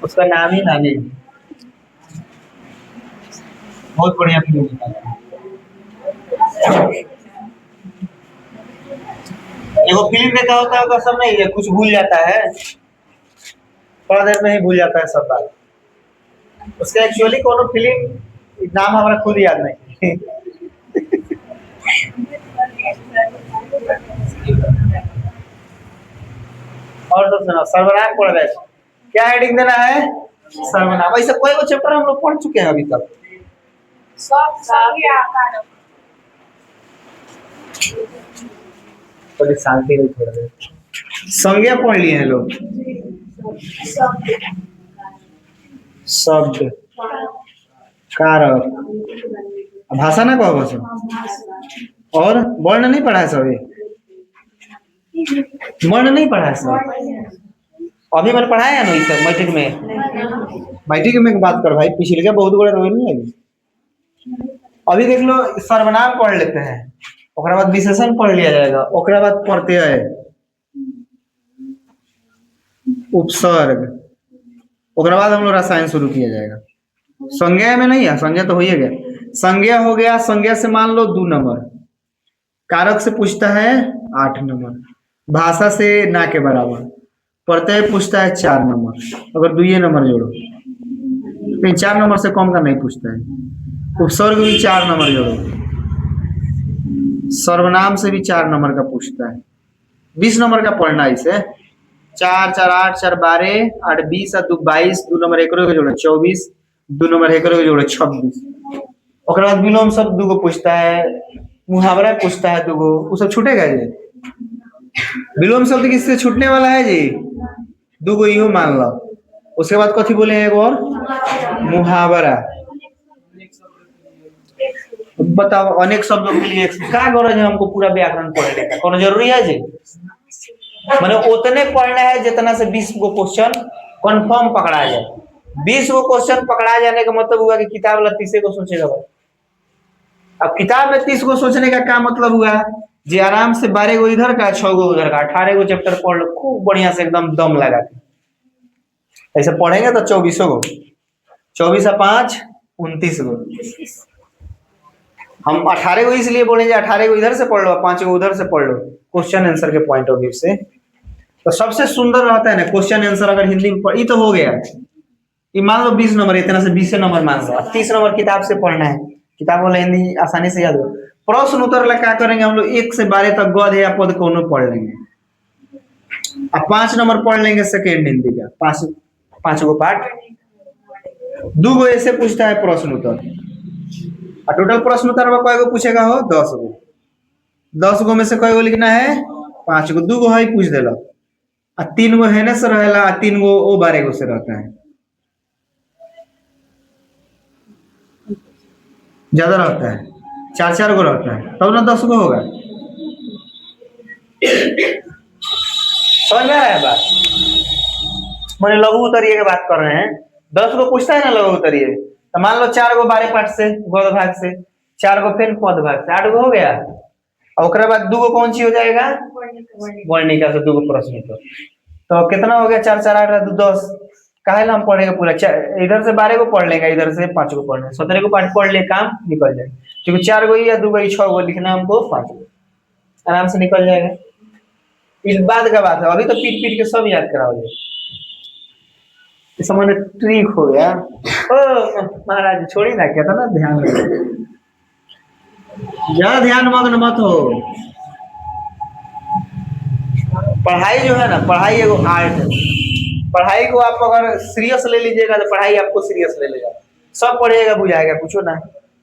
उसका नाम ही नानी। बहुत बढ़िया फिल्म है। एगो फिल्म देखा होता है सब नहीं है, कुछ भूल जाता है, थोड़ा देर में ही भूल जाता है सब बात। उसका एक्चुअली कोनो फिल्म नाम हमारा खुद याद नहीं। और सब सुना सर्वनाम पढ़ रहे थे। क्या हेडिंग देना है? सर्वनाम। ऐसा कोई वो चैप्टर हम लोग पढ़ चुके हैं अभी तक। थोड़ी शांति नहीं, थोड़ा देर संज्ञा पढ़ लिए हैं लोग। शब्द, कारक, भाषा ना कहो बस। और वर्ण नहीं पढ़ा है सभी? वर्ण नहीं पढ़ा है सब? अभी मैंने पढ़ाया है ना सर मैट्रिक में। मैट्रिक में बात कर भाई, पिछले का बहुत बड़ा रोल नहीं लगी। अभी देख लो सर्वनाम पढ़ लेते हैं, ओकरा बाद विशेषण पढ़ लिया जाएगा, ओकरा बाद प्रत्यय, उपसर्ग, ओकरा बाद हम लोग रसायन शुरू किया जाएगा। संज्ञा में नहीं है, संज्ञा तो हो ही गया। संज्ञा हो गया, संज्ञा से मान लो 2 नंबर, कारक से पूछता है 8 नंबर, भाषा से ना के बराबर, प्रत्यय पूछता है 4 नंबर, अगर 2 नंबर जोड़ो तो 4 नंबर से कम का नहीं पूछता है। उपसर्ग भी 4 नंबर जोड़ो, सर्वनाम से भी 4 नंबर का पूछता है। 20 नंबर का पढ़ना है इसे। 4 4 8 4 12 8 20 और 2 22, 2 नंबर एक जोड़ो 24, 2 नंबर एक जोड़ो 26। ओकर बाद विलोम शब्द 2 पूछता है, मुहावरा पूछता है 2, वो सब छूटेगा जी। विलोम शब्द किससे छूटने वाला है जी? 2 इहो मान लो। उसके बाद कथी बोले एक और? मुहावरा। बताओ अनेक शब्दों के लिए क्या गरज है हमको पूरा व्याकरण पढ़ने का? कौन जरूरी है जी? मैंने उतने पढ़ना है जितना से 20 गो क्वेश्चन कंफर्म पकड़ा जाए। 20 गो क्वेश्चन पकड़ा जाने का मतलब हुआ कि किताब वाला 30 को सोचेगा भाई। अब किताब में 30 को सोचने का क्या मतलब हुआ जी? आराम से 12 गो इधर का, 6 गो उधर का, 18 गो चैप्टर पढ़ लो खूब बढ़िया से एकदम दम लगा के। ऐसे पढ़ेंगे तो 24 गो, 24 और 5 29 गो। हम 18 गो इसलिए बोलेंगे 18 गो इधर से पढ़ लो, 5 गो उधर से पढ़ लो, क्वेश्चन आंसर के पॉइंट ऑफ व्यू से। तो सबसे सुंदर रहता है ना क्वेश्चन आंसर अगर हिंदी में पढ़ी तो हो गया। ये मान लो 20 नंबर, इतना से 20 नंबर मान लो, 30 नंबर किताब से पढ़ना है, किताब वाला हिंदी आसानी से याद हो। प्रश्न उत्तर ला क्या करेंगे हम लोग? 1 से 12 तक गद या पद कोनो पढ़ लेंगे, अब 5 नंबर पढ़ लेंगे सेकेंड हिंदी का, 5 गो पाठ, 2 गो ऐसे पूछता है प्रश्न उत्तर, और टोटल प्रश्न उत्तर में कई गो पूछेगा हो? 10 गो। 10 गो में से कई गो लिखना है? 5 गो। 2 गो है पूछ देला, आ 3 गो हेने से रहेला, 3 गो वो 12 गो से रहता है, ज्यादा रहता है, 4 4 गो रहता है, तब ना 10 गो होगा। समझ में आया बात? मैंने लघु उत्तरीय की बात कर रहे हैं। 10 गो पूछता है ना लघु उत्तरीय, तो मान लो 4 गो 12 पाठ से, गद भाग से, 4 गो फिर पद भाग से, 8 गो हो गया। और ओकरा बाद 2 गो कौन सी हो जाएगा? वर्णिका से 2 गो प्रश्न उत्तर। तो कितना हो गया? 4 4 8 10। काहे ला हम पढ़ेगा पूरा? इधर से 12 गो पढ़ लेगा, इधर से 5 गो पढ़ लेगा, 17 गो पाठ पढ़ ले, काम निकल जाए। क्योंकि 4 गो या 2 गो 6 गो लिखना हमको, 5 गो आराम से निकल जाएगा। इस बात का बात है, अभी तो पीट पीट के सब याद कराओगे। इस समय ट्रिक हो गया। ओ महाराज छोड़ी ना, क्या था ना, ध्यान ज्यादा ध्यान मग्न मत हो। पढ़ाई जो है ना, पढ़ाई एगो आर्ट है। पढ़ाई को आप अगर सीरियस ले लीजिएगा तो पढ़ाई आपको सीरियस ले लेगा, सब पढ़िएगा बुझाएगा कुछ ना।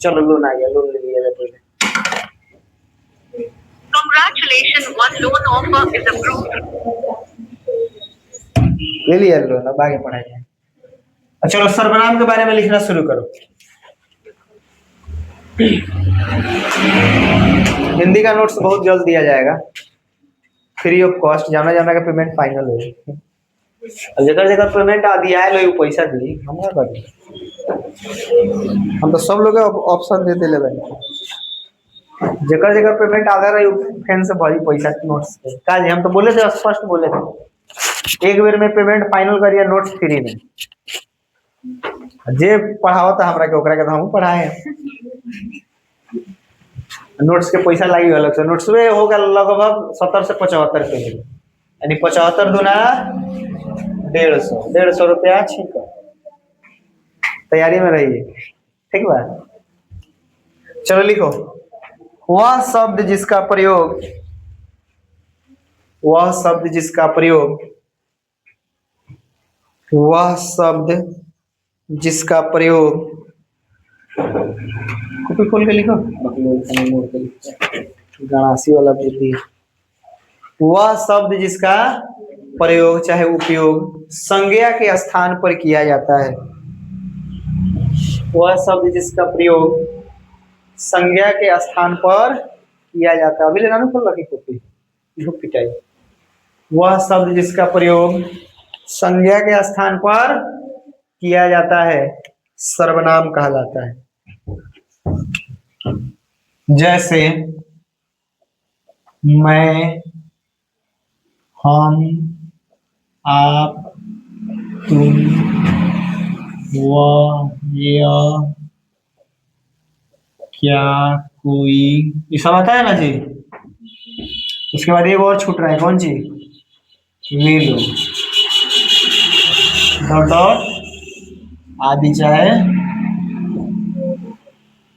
चलो लोन आ गया, लोन ले लिया जाए पहले। Congratulations, one loan offer is approved. ले लिया लोन, अब आगे पढ़ाई है। चलो सर्वनाम के बारे में लिखना शुरू करो। हिंदी का नोट्स बहुत जल्द दिया जाएगा, फ्री ऑफ कॉस्ट, जाना जाना का पेमेंट फाइनल हो। जगह जगह पेमेंट आ दिया है, लोग पैसा दी हम क्या करें? हम तो सब लोग ऑप्शन देते ले भाई, जगह जगह पेमेंट आधा रही फैन से भरी पैसा नोट्स पे। हम तो बोले थे, स्पष्ट बोले थे। एक बेर में पेमेंट फाइनल करिए नोट्स फ्री में। जे पढ़ाओ था हमरा के ओकरा के तो हम पढ़ाए, नोट्स के पैसा लगी अलग से। नोट्स में होगा लगभग 70 से 75 पेज, यानी 75 दूना 150 रुपया ठीक है। तैयारी में रहिए, ठीक बा। चलो लिखो, वह शब्द जिसका प्रयोग, वह शब्द जिसका प्रयोग, वह शब्द जिसका प्रयोग, कॉपी खोल के लिखो, गणासी वाला बुद्धि। वह शब्द जिसका प्रयोग चाहे उपयोग संज्ञा के स्थान पर किया जाता है, वह शब्द जिसका प्रयोग संज्ञा के स्थान पर किया जाता है। अभी लेना खोल रखी कॉपी, पिटाई। वह शब्द जिसका प्रयोग संज्ञा के स्थान पर किया जाता है सर्वनाम कहलाता है। जैसे मैं, हम, आप, तुम, वह, यह, क्या, कोई, ये सब आता है ना जी। उसके बाद एक और छूट रहा है, कौन सी? वे लोग, डॉट डॉट आदि चाहे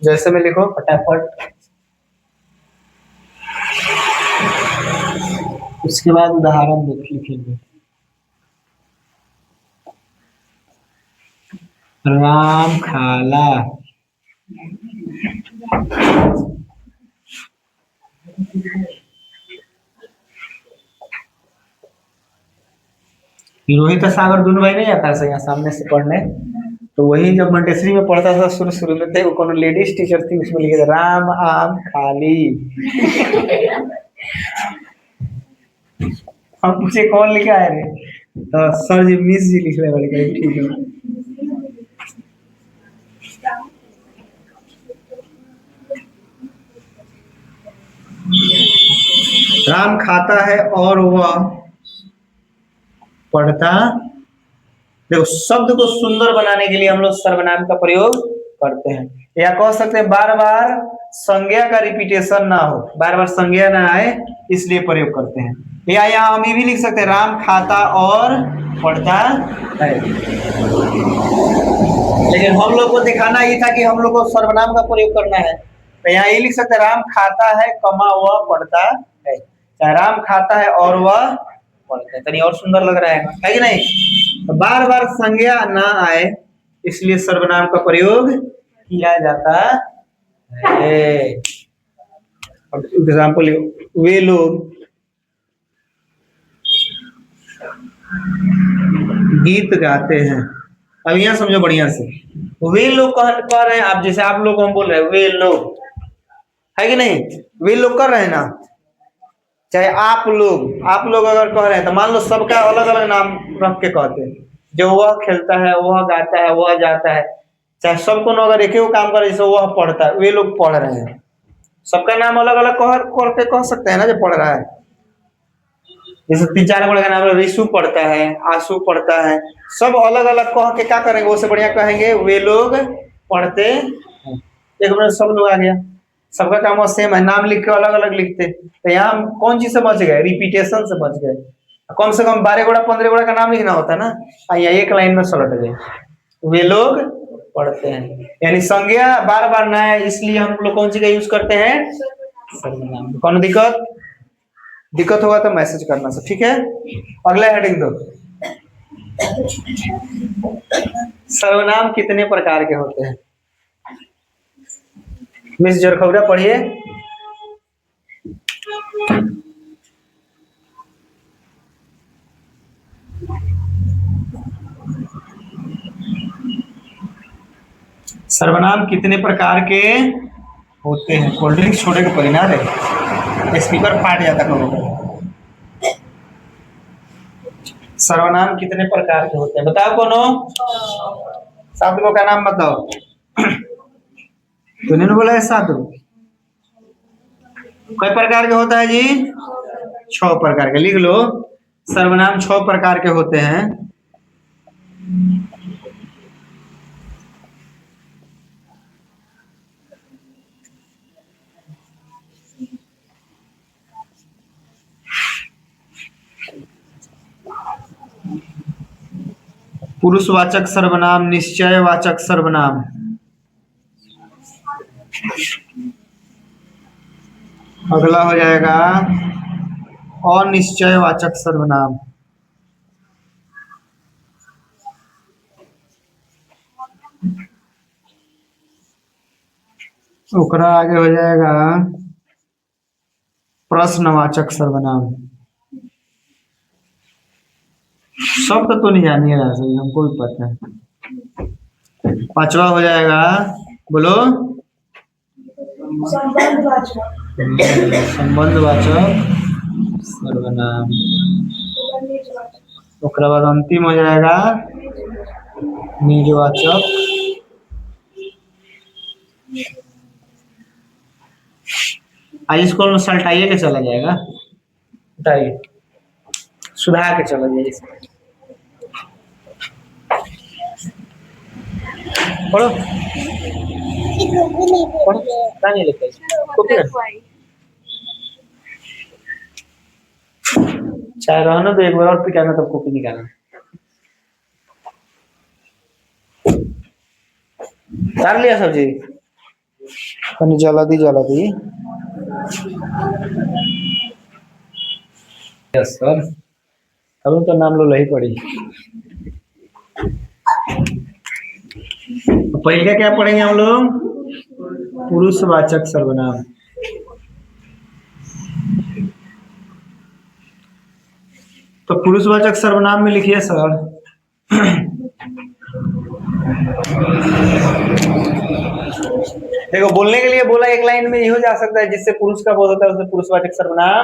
जैसे में लिखो फटाफट। उसके बाद उदाहरण लिखेंगे। राम खाला, रोहित सागर दोनों भाई नहीं आता था यहाँ सामने से पढ़ने, तो वही जब मंटेसरी में पढ़ता था शुरू शुरू में थे, वो कौन लेडीज टीचर थी, उसमें लिखे थे राम आम खाली। हम पूछे कौन लिखा है रे, तो सर जी मिस जी लिख रहे वाले, ठीक है। राम खाता है और वह पढ़ता। देखो शब्द को सुंदर बनाने के लिए हम लोग सर्वनाम का प्रयोग करते हैं, या कह सकते हैं बार बार संज्ञा का रिपीटेशन ना हो, बार बार संज्ञा ना आए, इसलिए प्रयोग करते हैं। या यहाँ हम ये भी लिख सकते हैं राम खाता और पढ़ता है। लेकिन हम लोग को दिखाना ये था कि हम लोग को सर्वनाम का प्रयोग करना है, तो यहाँ ये लिख सकते हैं राम खाता है कमा वह पढ़ता है, चाहे राम खाता है और वह पढ़ता है, तनी और सुंदर लग रहा है कि नहीं। तो बार बार संज्ञा ना आए इसलिए सर्वनाम का प्रयोग किया जाता है। एग्जाम्पल, वे लोग गीत गाते हैं। अब यहाँ समझो बढ़िया से, वे लोग कह रहे हैं, आप जैसे आप लोग हम बोल रहे हैं वे लोग, है कि नहीं, वे लोग कर रहे हैं ना, चाहे आप लोग अगर कह रहे हैं तो मान लो सबका अलग अलग नाम रख के कहते हैं, जो वह खेलता है, वह गाता है, वह जाता है, चाहे सबको अगर एक ही काम करे, जैसे वह पढ़ता है, वे लोग पढ़ रहे हैं, सबका नाम अलग अलग करके कह सकते हैं ना जो पढ़ रहा है। जैसे 3-4 बड़े का नाम है, रिशु पढ़ता है, आशु पढ़ता है, सब अलग अलग कह के क्या करेंगे, उससे बढ़िया कहेंगे वे लोग पढ़ते हैं। एक मिनट सब लोग आ गया, सबका काम सेम है, नाम लिख के अलग अलग लिखते, तो यहाँ हम कौन चीज से बच गए, रिपीटेशन से बच गए। कम से कम 12 गुणा 15 गुणा का नाम लिखना होता है ना, यहाँ एक लाइन में सलट गए, वे लोग पढ़ते हैं, यानी संज्ञा बार बार ना है, इसलिए हम लोग कौन सी का यूज करते हैं, सर्वनाम। कौन दिक्कत होगा तो मैसेज करना सर, ठीक है। अगला हेडिंग दो, सर्वनाम कितने प्रकार के होते हैं। मिस जरखौड़ा पढ़िए। सर्वनाम कितने प्रकार के होते हैं। कोल्ड ड्रिंक छोटे के परिणाम है, स्पीकर फाट जाता है। सर्वनाम कितने प्रकार के होते हैं, बताओ कोनो सात गो का नाम बताओ। तूने बोला है सात गो, कई प्रकार के होता है जी, 6 प्रकार के, लिख लो। सर्वनाम 6 प्रकार के होते हैं। पुरुषवाचक सर्वनाम, निश्चयवाचक सर्वनाम। अगला हो जाएगा अनिश्चयवाचक सर्वनाम। ओकरा आगे हो जाएगा प्रश्नवाचक सर्वनाम। शब्द तो नहीं जानिए रहा सही, हमको भी पता है। पांचवा हो जाएगा, बोलो, संबंधवाचक सर्वनाम। ओकरा बाद अंतिम हो जाएगा निजवाचक। आज इसको सल्टाइए के चला जाएगा, बताइए, सुधार के चला जाइए इसको। पढ़ो पढ़ो, क्या नहीं लिखा कॉपी में? चाहे रहना तो एक बार और पिटाना, तब कॉपी निकालना। कर लिया सब्जी? जल्दी जल्दी। यस सर, अब तो नाम लो लही पड़ी। पहले क्या पढ़ेंगे हम लोग? पुरुषवाचक सर्वनाम। तो पुरुषवाचक सर्वनाम में लिखिए सर, देखो बोलने के लिए बोला एक लाइन में ये हो जा सकता है, जिससे पुरुष का बोध होता है उसे पुरुषवाचक सर्वनाम,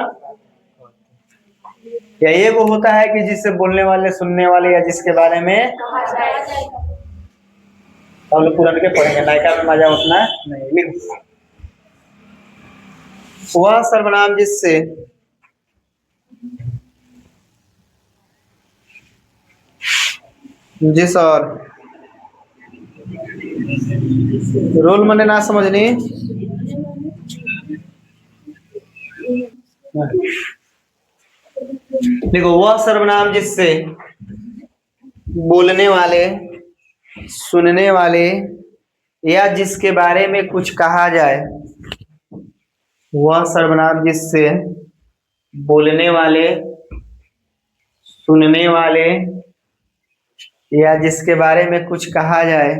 या ये वो होता है कि जिससे बोलने वाले, सुनने वाले, या जिसके बारे में हम लोग पुराने के पढ़ेंगे, नायका में मजा उतना नहीं। लिख, वह सर्वनाम जिससे जी सर, रोल मने ना समझनी। देखो, वह सर्वनाम जिससे बोलने वाले, सुनने वाले, या जिसके बारे में कुछ कहा जाए, वह सर्वनाम जिससे बोलने वाले, सुनने वाले, या जिसके बारे में कुछ कहा जाए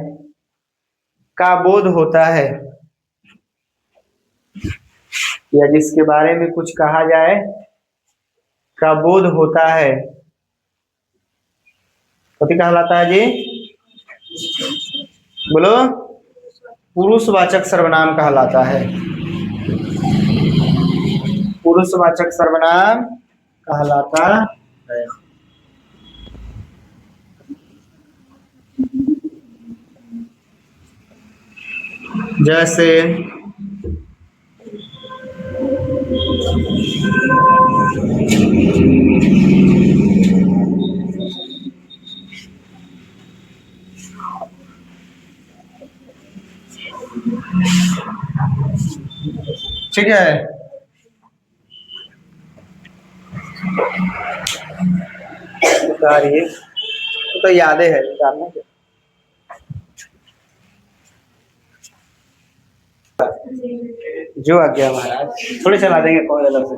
का बोध होता है, या जिसके बारे में कुछ कहा जाए का बोध होता है, कथी कहलाता है जी? बोलो, पुरुषवाचक सर्वनाम कहलाता है। पुरुषवाचक सर्वनाम कहलाता है। जैसे ठीक है, उतारिए, तो यादें है उतारने के। जो आ गया महाराज, थोड़ी चला देंगे कौन अलग से।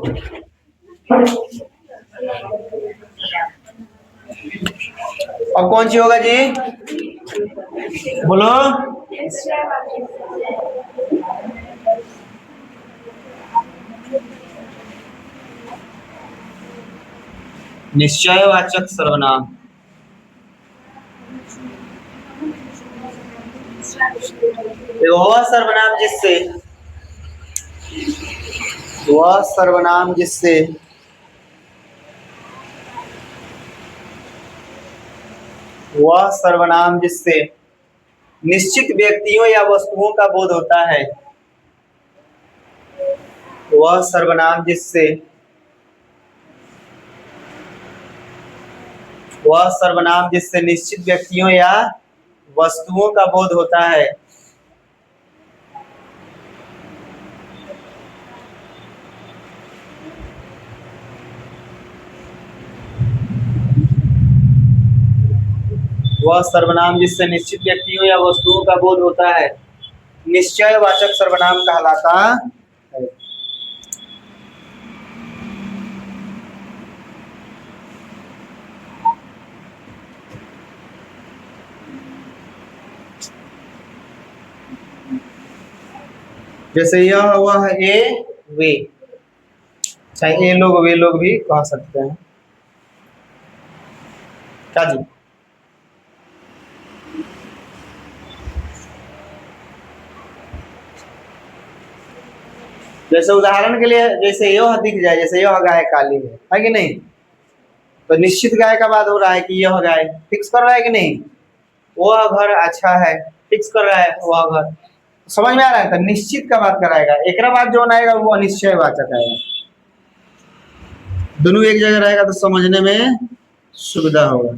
और कौन सी होगा जी? बोलो, निश्चयवाचक सर्वनाम। वह सर्वनाम जिससे, वह सर्वनाम जिससे वह सर्वनाम जिससे निश्चित व्यक्तियों या वस्तुओं का बोध होता है, वह सर्वनाम जिससे वह सर्वनाम जिससे निश्चित व्यक्तियों या वस्तुओं का बोध होता है। वह सर्वनाम जिससे निश्चित व्यक्तियों या वस्तुओं का बोध होता है निश्चयवाचक सर्वनाम कहलाता है। जैसे यह वह ए वे, चाहे ये लोग वे लोग भी कह सकते हैं। क्या जी? जैसे उदाहरण के लिए, जैसे यह दिख जाए, जैसे यह गाय काली है कि नहीं, तो निश्चित गाय का बात हो रहा है कि यह गाय फिक्स कर रहा है कि नहीं, वह घर अच्छा है फिक्स कर रहा है वह घर। समझ में आ रहा है? तो निश्चित का बात कराएगा, एक बात जो आएगा वो अनिश्चयवाचक आएगा। दोनों एक जगह रहेगा तो समझने में सुविधा होगा।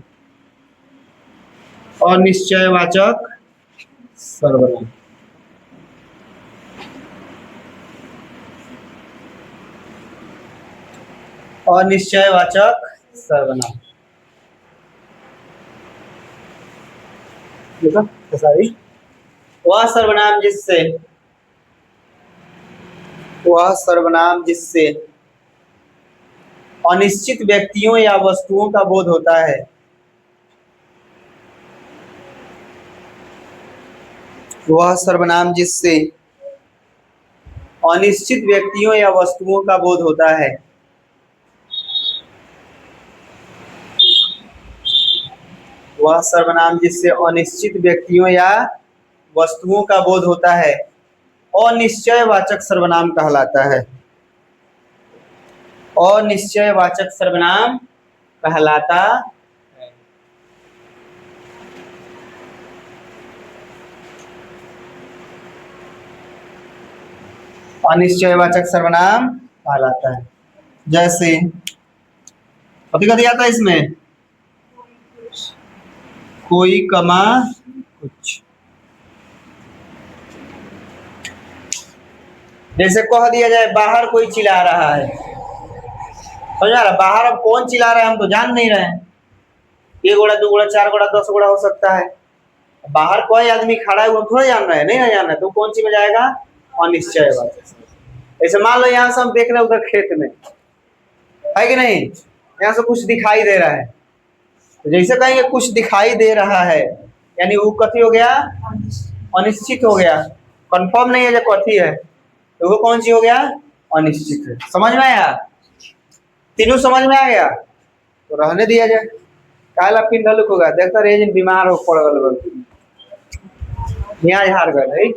अनिश्चयवाचक सर्वनाम, अनिश्चयवाचक सर्वनाम, सॉरी, वह सर्वनाम जिससे अनिश्चित व्यक्तियों या वस्तुओं का बोध होता है। वह सर्वनाम जिससे अनिश्चित व्यक्तियों या वस्तुओं का बोध होता है। वह सर्वनाम जिससे अनिश्चित व्यक्तियों या वस्तुओं का बोध होता है अनिश्चयवाचक सर्वनाम कहलाता है। अनिश्चयवाचक सर्वनाम कहलाता है। अनिश्चयवाचक सर्वनाम कहलाता है। जैसे कभी कभी आता है इसमें कोई कमा कुछ, जैसे कह दिया जाए बाहर कोई चिल्ला रहा है, समझ आ रहा? बाहर अब कौन चिल्ला रहा है हम तो जान नहीं रहे हैं, एक गोड़ा दो गोड़ा चार गोड़ा 10 गोड़ा हो सकता है। बाहर कोई आदमी खड़ा है वो थोड़ा जान रहा है, नहीं ना जान रहा है, तो कौन सी में जाएगा? अनिश्चयवाचक। ऐसे मान लो यहाँ से हम देख रहे हैं उधर खेत में है कि नहीं, यहाँ से कुछ दिखाई दे रहा है, तो जैसे कहेंगे कुछ दिखाई दे रहा है यानी वो कथी हो गया? अनिश्चित हो गया, कंफर्म नहीं है जो कथी है, तो वो कौन सी हो गया? अनिश्चित है। समझ में आया? तीनों समझ में आ गया तो रहने दिया जाए, काला पिंडल होगा देखता रहे बीमार हो पड़ गल, हार गए।